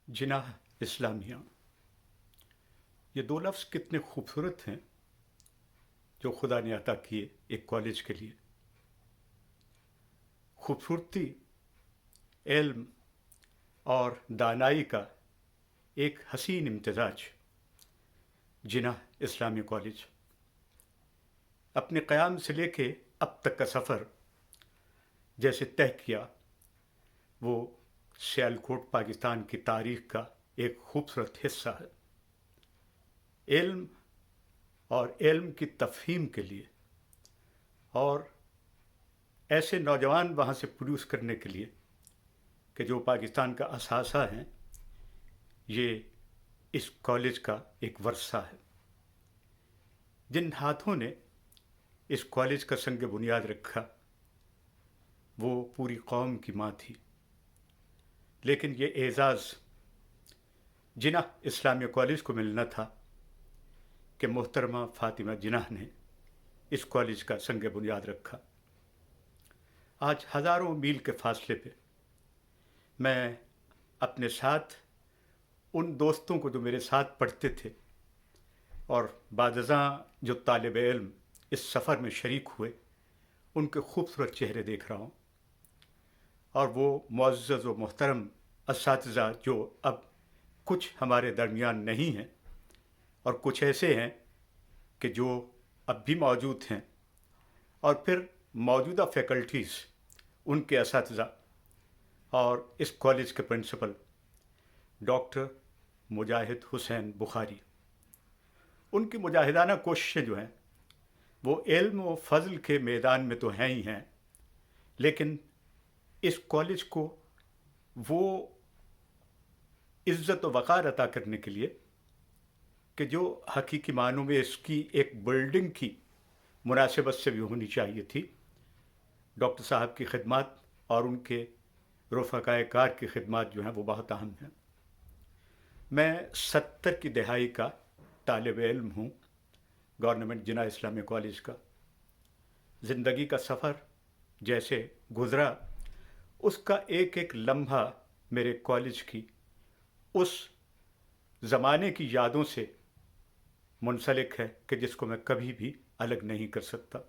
जिनाह इस्लामिया, ये दो लफ्ज़ कितने खूबसूरत हैं जो खुदा ने अता किए एक कॉलेज के लिए। खूबसूरती, इल्म और दानाई का एक हसीन इम्तजाज। जिनाह इस्लामी कॉलेज अपने क़याम से लेके अब तक का सफ़र जैसे तय किया, वो सियालकोट पाकिस्तान की तारीख़ का एक खूबसूरत हिस्सा है। इल्म और इल्म की तफ़हीम के लिए और ऐसे नौजवान वहाँ से प्रोड्यूस करने के लिए कि जो पाकिस्तान का असासा हैं, ये इस कॉलेज का एक वर्सा है। जिन हाथों ने इस कॉलेज का संग बुनियाद रखा, वो पूरी कौम की माँ थी। लेकिन ये एज़ाज़ जिनाह इस्लामिया कॉलेज को मिलना था कि मोहतरमा फ़ातिमा जिनाह ने इस कॉलेज का संग बुनियाद रखा। आज हज़ारों मील के फासले पे मैं अपने साथ उन दोस्तों को जो मेरे साथ पढ़ते थे और बाज़ां जो तालिब इल्म इस सफ़र में शरीक हुए, उनके खूबसूरत चेहरे देख रहा हूँ। और वो मुअज़्ज़ज़ व मोहतरम असातिज़ा जो अब कुछ हमारे दरमियान नहीं हैं और कुछ ऐसे हैं कि जो अब भी मौजूद हैं, और फिर मौजूदा फैकल्टीज़, उनके असातिज़ा और इस कॉलेज के प्रिंसिपल डॉक्टर मुजाहिद हुसैन बुखारी। उनकी मुजाहिदाना कोशिशें जो हैं वो इल्म व फ़ज़ल के मैदान में तो हैं ही हैं, लेकिन इस कॉलेज को वो इज़्ज़त व वक़ार अता करने के लिए कि जो हकीकी मानों में इसकी एक बिल्डिंग की मुनासिबत से भी होनी चाहिए थी। डॉक्टर साहब की खिदमत और उनके रफ़क़ाए कार की खिदमत जो हैं वो बहुत अहम हैं। मैं 70 की दहाई का तालिब इल्म हूँ गवर्नमेंट जिनाह इस्लामिया कॉलेज का। ज़िंदगी का सफ़र जैसे गुज़रा, उसका एक एक लम्हा मेरे कॉलेज की उस ज़माने की यादों से मुंसलिक है कि जिसको मैं कभी भी अलग नहीं कर सकता।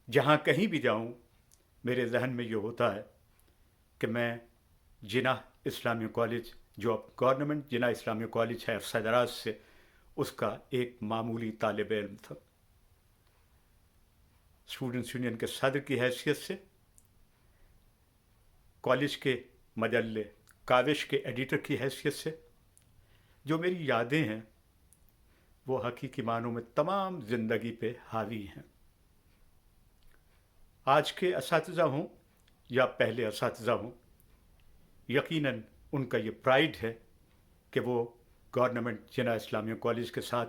जहाँ कहीं भी जाऊँ, मेरे जहन में ये होता है कि मैं जिनाह इस्लामिया कॉलेज, जो अब गवर्नमेंट जिनाह इस्लामिया कॉलेज है सदराज से, उसका एक मामूली तालिब इल्म था। स्टूडेंट्स यूनियन के सदर की हैसियत से, कॉलेज के मजल्ले काविश के एडिटर की हैसियत से, जो मेरी यादें हैं वो हकीकी मानों में तमाम ज़िंदगी पे हावी हैं। आज के असातिज़ा हों या पहले असातिज़ा हों, यकीनन उनका ये प्राइड है कि वो गवर्नमेंट जिनाह इस्लामिया कॉलेज के साथ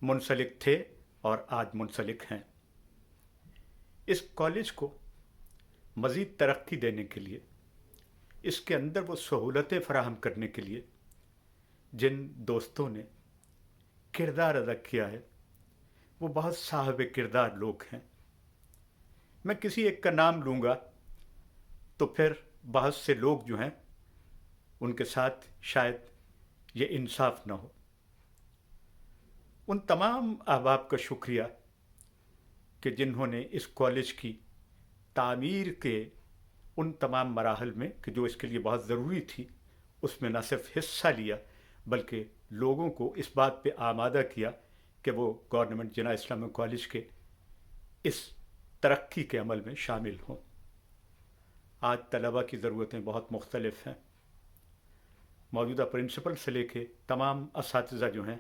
मुंसलिक थे और आज मुंसलिक हैं। इस कॉलेज को मज़ीद तरक्की देने के लिए, इसके अंदर वो सहूलतें फ़राहम करने के लिए जिन दोस्तों ने किरदार अदा किया है, वो बहुत साहिब किरदार लोग हैं। मैं किसी एक का नाम लूँगा तो फिर बहुत से लोग जो हैं उनके साथ शायद ये इंसाफ ना हो। उन तमाम अहबाब का शुक्रिया कि जिन्होंने इस कॉलेज की तामीर के उन तमाम मराहल में कि जो इसके लिए बहुत ज़रूरी थी, उसमें न सिर्फ हिस्सा लिया बल्कि लोगों को इस बात पे आमादा किया कि वो गवर्नमेंट जिनाह इस्लामिया कॉलेज के इस तरक्की के अमल में शामिल हों। आज तलबा की ज़रूरतें बहुत मुख्तलिफ हैं। मौजूदा प्रिंसिपल से लेके तमाम असातिज़ा जो हैं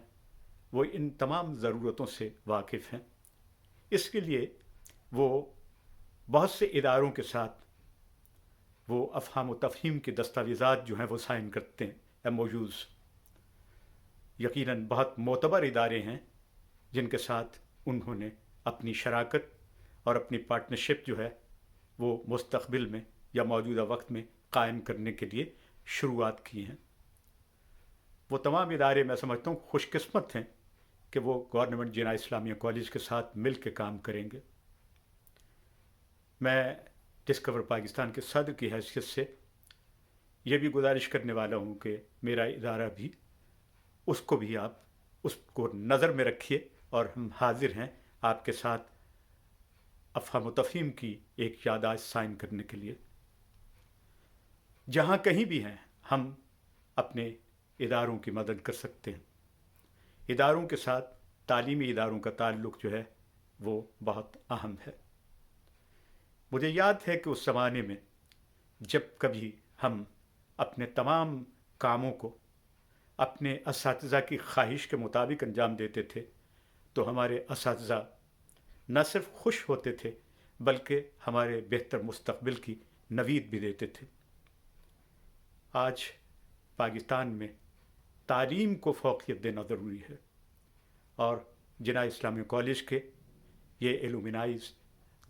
वो इन तमाम ज़रूरतों से वाकिफ़ हैं। इसके लिए वो बहुत से इदारों के साथ वो अफ़हाम व तफ़हीम के दस्तावेज़ात जो हैं वो साइन करते हैं, एमओयूज़। यकीनन बहुत मोतबर इदारे हैं जिनके साथ उन्होंने अपनी शराकत और अपनी पार्टनरशिप जो है वो मुस्तक़बिल में या मौजूदा वक्त में कायम करने के लिए शुरुआत की हैं। वो तमाम इदारे मैं समझता हूँ खुशकिस्मत हैं कि वो गवर्नमेंट जिनाह इस्लामिया कॉलेज के साथ मिल के काम करेंगे। मैं डिस्कवर पाकिस्तान के सदर की हैसियत से یہ بھی گزارش کرنے والا ہوں کہ میرا ادارہ بھی اس کو بھی آپ اس کو نظر میں رکھیے، اور ہم حاضر ہیں آپ کے ساتھ افہام و تفہیم کی ایک یادداشت سائن کرنے کے لیے۔ جہاں کہیں بھی ہیں ہم اپنے اداروں کی مدد کر سکتے ہیں۔ اداروں کے ساتھ تعلیمی اداروں کا تعلق جو ہے وہ بہت اہم ہے۔ مجھے یاد ہے کہ اس زمانے میں جب کبھی ہم اپنے تمام کاموں کو اپنے اساتذہ کی خواہش کے مطابق انجام دیتے تھے تو ہمارے اساتذہ نہ صرف خوش ہوتے تھے بلکہ ہمارے بہتر مستقبل کی نوید بھی دیتے تھے۔ آج پاکستان میں تعلیم کو فوقیت دینا ضروری ہے، اور جناح اسلامی کالج کے یہ ایلومنائز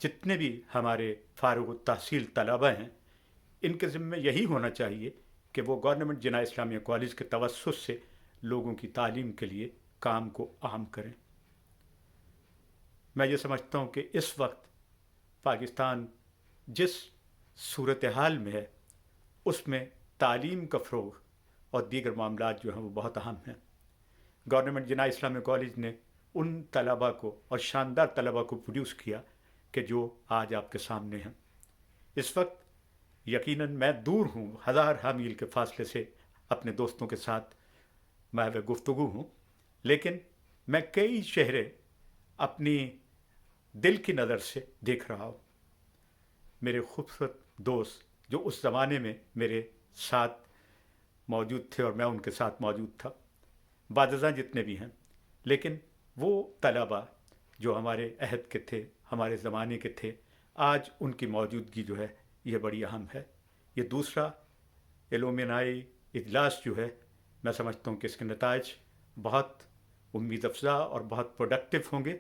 جتنے بھی ہمارے فارغ التحصیل طلبہ ہیں، ان کے ذمہ یہی ہونا چاہیے کہ وہ گورنمنٹ جناح اسلامیہ کالج کے توسط سے لوگوں کی تعلیم کے لیے کام کو اہم کریں۔ میں یہ سمجھتا ہوں کہ اس وقت پاکستان جس صورتحال میں ہے اس میں تعلیم کا فروغ اور دیگر معاملات جو ہیں وہ بہت اہم ہیں۔ گورنمنٹ جناح اسلامیہ کالج نے ان طلباء کو اور شاندار طلباء کو پروڈیوس کیا کہ جو آج آپ کے سامنے ہیں۔ اس وقت یقیناً میں دور ہوں، ہزار میل کے فاصلے سے اپنے دوستوں کے ساتھ محو گفتگو ہوں، لیکن میں کئی چہرے اپنی دل کی نظر سے دیکھ رہا ہوں۔ میرے خوبصورت دوست جو اس زمانے میں میرے ساتھ موجود تھے اور میں ان کے ساتھ موجود تھا، بعض جتنے بھی ہیں، لیکن وہ طلباء جو ہمارے عہد کے تھے، ہمارے زمانے کے تھے، آج ان کی موجودگی جو ہے یہ بڑی اہم ہے۔ یہ دوسرا ایلومنائی اجلاس جو ہے، میں سمجھتا ہوں کہ اس کے نتائج بہت امید افزا اور بہت پروڈکٹیو ہوں گے،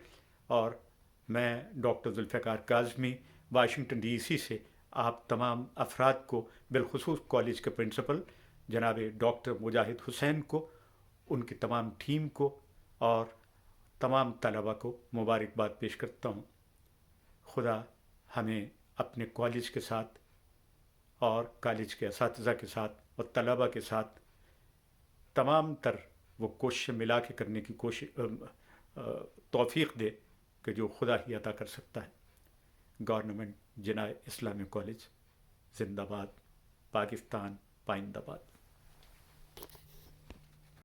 اور میں doctor Zulfiqar Kazmi Washington D C سے آپ تمام افراد کو، بالخصوص کالج کے پرنسپل جناب ڈاکٹر مجاہد حسین کو، ان کی تمام ٹیم کو اور تمام طلباء کو مبارکباد پیش کرتا ہوں۔ خدا ہمیں اپنے کالج کے ساتھ اور کالج کے اساتذہ کے ساتھ اور طلباء کے ساتھ تمام تر وہ کوششیں ملا کے کرنے کی توفیق دے کہ جو خدا ہی عطا کر سکتا ہے۔ گورنمنٹ جناح اسلامی کالج زندہ باد، پاکستان پائندہ باد۔